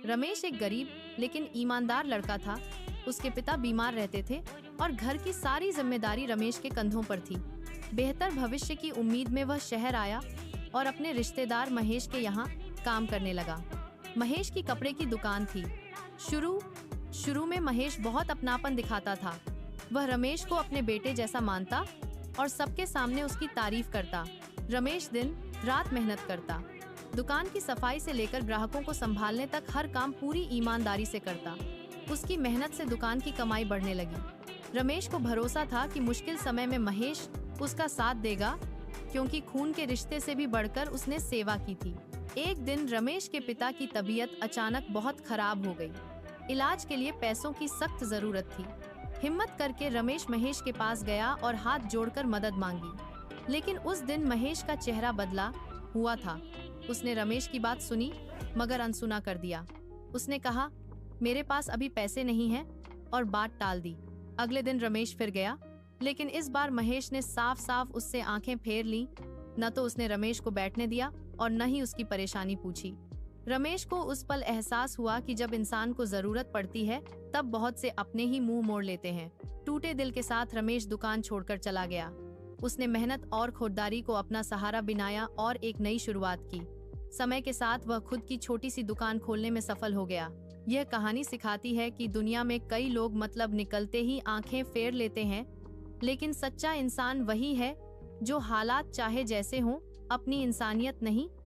रमेश एक गरीब लेकिन ईमानदार लड़का था। उसके पिता बीमार रहते थे और घर की सारी जिम्मेदारी रमेश के कंधों पर थी। बेहतर भविष्य की उम्मीद में वह शहर आया और अपने रिश्तेदार महेश के यहाँ काम करने लगा। महेश की कपड़े की दुकान थी। शुरू में महेश बहुत अपनापन दिखाता था। वह रमेश को अपने बेटे जैसा मानता और सबके सामने उसकी तारीफ करता। रमेश दिन रात मेहनत करता। दुकान की सफाई से लेकर ग्राहकों को संभालने तक हर काम पूरी ईमानदारी से करता। उसकी मेहनत से दुकान की कमाई बढ़ने लगी। रमेश को भरोसा था कि मुश्किल समय में महेश उसका साथ देगा, क्योंकि खून के रिश्ते से भी बढ़कर उसने सेवा की थी। एक दिन रमेश के पिता की तबीयत अचानक बहुत खराब हो गई। इलाज के लिए पैसों की सख्त जरूरत थी। हिम्मत करके रमेश महेश के पास गया और हाथ जोड़कर मदद मांगी। लेकिन उस दिन महेश का चेहरा बदला हुआ था। उसने रमेश की बात सुनी मगर अनसुना कर दिया। उसने कहा, मेरे पास अभी पैसे नहीं हैं, और बात टाल दी। अगले दिन रमेश फिर गया, लेकिन इस बार महेश ने साफ साफ उससे आंखें फेर ली। न तो उसने रमेश को बैठने दिया और न ही उसकी परेशानी पूछी। रमेश को उस पल एहसास हुआ कि जब इंसान को जरूरत पड़ती है तब बहुत से अपने ही मुंह मोड़ लेते हैं। टूटे दिल के साथ रमेश दुकान छोड़कर चला गया। उसने मेहनत और खुददारी को अपना सहारा बनाया और एक नई शुरुआत की। समय के साथ वह खुद की छोटी सी दुकान खोलने में सफल हो गया। यह कहानी सिखाती है कि दुनिया में कई लोग मतलब निकलते ही आंखें फेर लेते हैं, लेकिन सच्चा इंसान वही है जो हालात चाहे जैसे हों अपनी इंसानियत नहीं